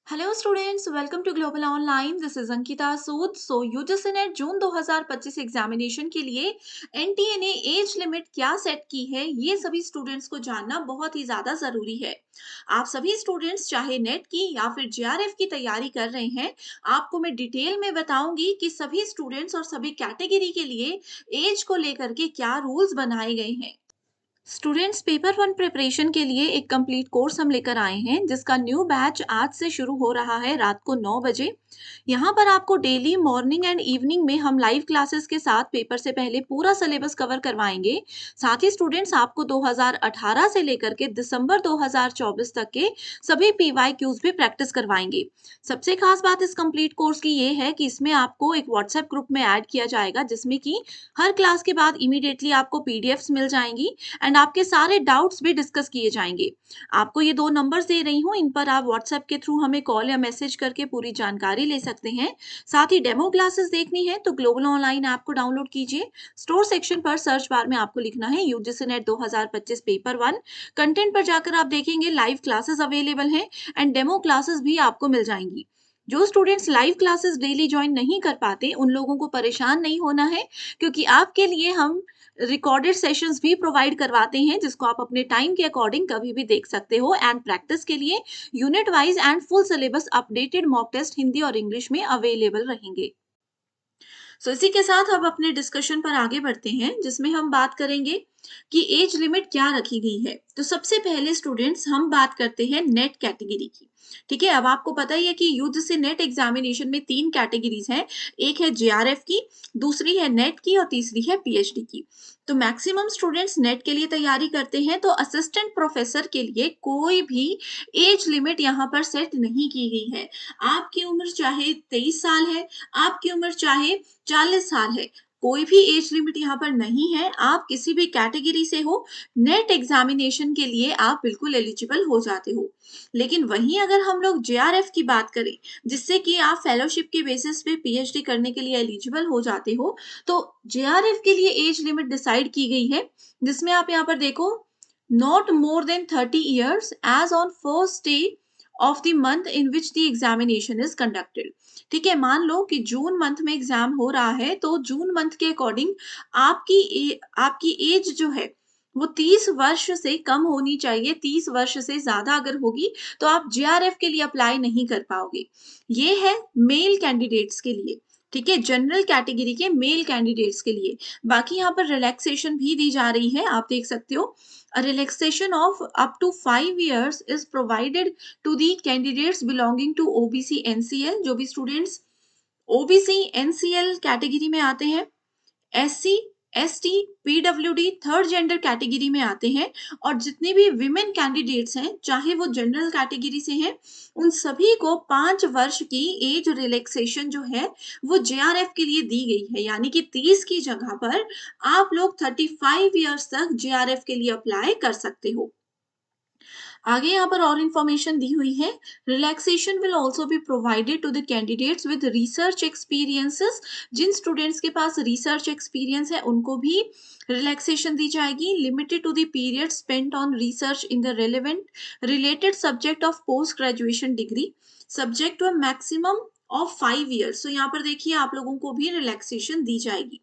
Hello students, welcome to global online. This is Ankita Sood. UGC ने जून 2025 examination के लिए एनटीए ने एज लिमिट क्या सेट की है, ये सभी स्टूडेंट्स को जानना बहुत ही ज्यादा जरूरी है। आप सभी स्टूडेंट्स चाहे नेट की या फिर जेआरएफ की तैयारी कर रहे हैं, आपको मैं डिटेल में बताऊंगी कि सभी स्टूडेंट्स और सभी कैटेगरी के लिए एज को लेकर के क्या रूल्स बनाए गए हैं। स्टूडेंट्स, पेपर वन प्रिपरेशन के लिए एक कंप्लीट कोर्स हम लेकर आए हैं, जिसका न्यू बैच आज से शुरू हो रहा है रात को 9 बजे। यहाँ पर आपको डेली मॉर्निंग एंड इवनिंग में हम लाइव क्लासेस के साथ पेपर से पहले पूरा सिलेबस कवर करवाएंगे। साथ ही स्टूडेंट्स आपको 2018 से लेकर के दिसंबर 2024 तक के सभी पीवाई क्यूज भी प्रैक्टिस करवाएंगे। सबसे खास बात इस कंप्लीट कोर्स की ये है कि इसमें आपको एक व्हाट्सएप ग्रुप में ऐड किया जाएगा, जिसमें कि हर क्लास के बाद इमीडिएटली आपको पीडीएफ्स मिल जाएंगी एंड आपके सारे डाउट्स भी डिस्कस किए जाएंगे। आपको ये 2 नंबर्स दे रही हूँ, इन पर आप व्हाट्सएप के थ्रू हमें कॉल या मैसेज करके पूरी जानकारी ले सकते हैं। साथ ही डेमो क्लासेस देखनी है तो ग्लोबल ऑनलाइन ऐप को डाउनलोड कीजिए। स्टोर सेक्शन पर सर्च बार में आपको लिखना है UGC net 2025 paper one. Content पर जाकर आप देखेंगे लाइव क्लासेस अवेलेबल हैं एंड डेमो क्लासेस भी आपको मिल जाएंगी। जो students live classes daily join नहीं कर पाते, उन लोगों को परेशान नहीं होना है, क्योंकि आपके लिए हम रिकॉर्डेड सेशंस भी प्रोवाइड करवाते हैं, जिसको आप अपने टाइम के अकॉर्डिंग कभी भी देख सकते हो। एंड प्रैक्टिस के लिए unit wise and full syllabus updated mock test Hindi और इंग्लिश में अवेलेबल रहेंगे। इसी के साथ अब अपने डिस्कशन पर आगे बढ़ते हैं, जिसमें हम बात करेंगे कि एज लिमिट क्या रखी गई है। तो सबसे पहले स्टूडेंट्स हम बात करते हैं नेट कैटेगरी की। ठीक है, अब आपको पता ही है कि यूजीसी नेट एग्जामिनेशन में 3 कैटेगरीज हैं। एक है जेआरएफ की, दूसरी है नेट की और तीसरी है पीएचडी की। तो मैक्सिमम स्टूडेंट्स नेट के लिए तैयारी करते हैं, तो असिस्टेंट प्रोफेसर के लिए कोई भी एज लिमिट यहाँ पर सेट नहीं की गई है। आपकी उम्र चाहे 23 साल है, आपकी उम्र चाहे 40 साल है, कोई भी एज लिमिट यहाँ पर नहीं है। आप किसी भी कैटेगरी से हो, नेट एग्जामिनेशन के लिए आप बिल्कुल एलिजिबल हो जाते हो। लेकिन वहीं अगर हम लोग जेआरएफ की बात करें, जिससे कि आप फेलोशिप के बेसिस पे पीएचडी करने के लिए एलिजिबल हो जाते हो, तो जेआरएफ के लिए एज लिमिट डिसाइड की गई है, जिसमें आप यहाँ पर देखो, not more than 30 years age on first day of the month in which the examination is conducted. ठीक है, मान लो कि जून मंथ में एग्जाम हो रहा है, तो जून मंथ के अकॉर्डिंग आपकी एज जो है वो 30 वर्ष से कम होनी चाहिए। 30 वर्ष से ज्यादा अगर होगी तो आप जेआरएफ के लिए अप्लाई नहीं कर पाओगे। ये है मेल कैंडिडेट्स के लिए। ठीक है, जनरल कैटेगरी के मेल कैंडिडेट्स के लिए। बाकी यहाँ पर रिलैक्सेशन भी दी जा रही है, आप देख सकते हो। A relaxation of up to 5 years is provided to the candidates belonging to OBC NCL। जो भी स्टूडेंट्स ओबीसी एनसीएल कैटेगरी में आते हैं, SC ST PWD third gender category में आते हैं, और जितने भी विमेन कैंडिडेट्स हैं, चाहे वो जनरल कैटेगरी से हैं, उन सभी को 5 वर्ष की एज रिलैक्सेशन जो है वो जेआरएफ के लिए दी गई है। यानी कि 30 की जगह पर आप लोग 35 years तक जेआरएफ के लिए अप्लाई कर सकते हो। आगे यहाँ पर और इंफॉर्मेशन दी हुई है। Relaxation will also be provided to the candidates with research experiences. जिन स्टूडेंट्स के पास रिसर्च एक्सपीरियंस है, उनको भी रिलैक्सेशन दी जाएगी, limited to the period spent on research in the relevant related subject of post graduation degree, subject to a maximum of 5 years। तो यहाँ पर देखिए, आप लोगों को भी रिलैक्सेशन दी जाएगी।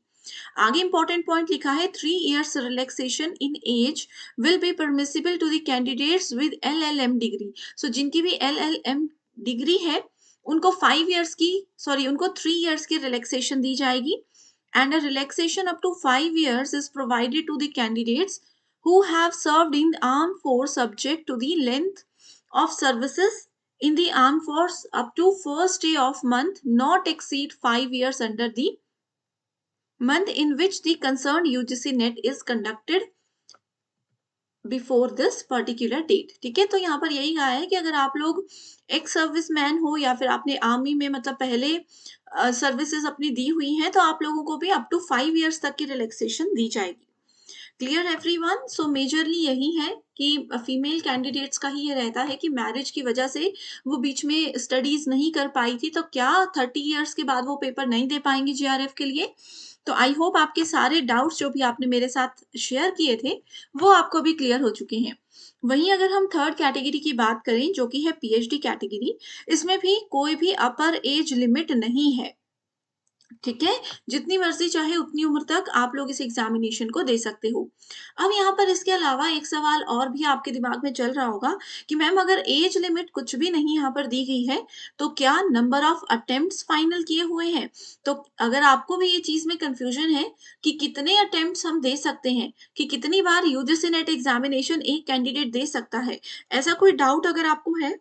आगे इंपॉर्टेंट पॉइंट लिखा है, 3 years relaxation in age will be permissible to the candidates with LLM degree. So जिनकी भी एलएलएम डिग्री है, उनको 5 years की, सॉरी, उनको 3 years की रिलैक्सेशन दी जाएगी। And a relaxation up to 5 years is provided to the candidates who have served in armed force subject to the length of services in the armed force up to first day of month not exceed 5 years under the month in which the concerned UGC net is conducted before this particular date. ठीक है, तो यहाँ पर यही कहा है कि अगर आप लोग एक्स सर्विस मैन हो या फिर आपने आर्मी में मतलब पहले सर्विसेज अपनी दी हुई हैं, तो आप लोगों को भी अप टू 5 years तक की रिलैक्सेशन दी जाएगी। Clear everyone? सो मेजरली यही है कि फीमेल कैंडिडेट्स का ही ये रहता है कि मैरिज की वजह से वो बीच में स्टडीज नहीं कर पाई थी, तो क्या 30 इयर्स के बाद वो पेपर नहीं दे पाएंगी जीआरएफ के लिए? तो आई होप आपके सारे डाउट्स जो भी आपने मेरे साथ शेयर किए थे वो आपको भी क्लियर हो चुके हैं। वहीं अगर हम थर्ड कैटेगरी की बात करें जो कि है पीएचडी कैटेगरी, इसमें भी कोई भी अपर एज लिमिट नहीं है। ठीक है? जितनी मर्ज़ी चाहे उतनी उम्र तक आप लोग इस एग्ज़ामिनेशन को दे सकते हो। अब यहाँ पर इसके अलावा एक सवाल और भी आपके दिमाग में चल रहा होगा कि मैम अगर ऐज लिमिट कुछ भी नहीं यहाँ पर दी गई है, तो क्या नंबर ऑफ अटेम्प्ट्स फाइनल किए हुए हैं? तो अगर आपको भी ये चीज़ में कन्फ्यूज़न है कि कितने अटेम्प्ट्स हम दे सकते हैं, कि कितनी बार यूजीसी नेट एग्ज़ामिनेशन एक कैंडिडेट दे सकता है, ऐसा कोई डाउट अगर आपको है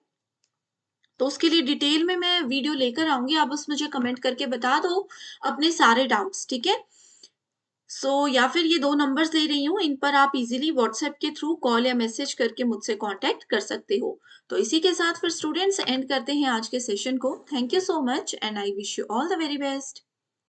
तो उसके लिए डिटेल में मैं वीडियो लेकर आऊँगी, आप बस मुझे कमेंट करके बता दो अपने सारे डाउट्स, ठीक है? या फिर ये 2 नंबर्स दे रही हूँ, इन पर आप इज़िली व्हाट्सएप के थ्रू कॉल या मैसेज करके मुझसे कॉन्टैक्ट कर सकते हो। तो इसी के साथ फिर स्टूडेंट्स एंड करते हैं आज के सेशन को। Thank you so much and I wish you all the very best.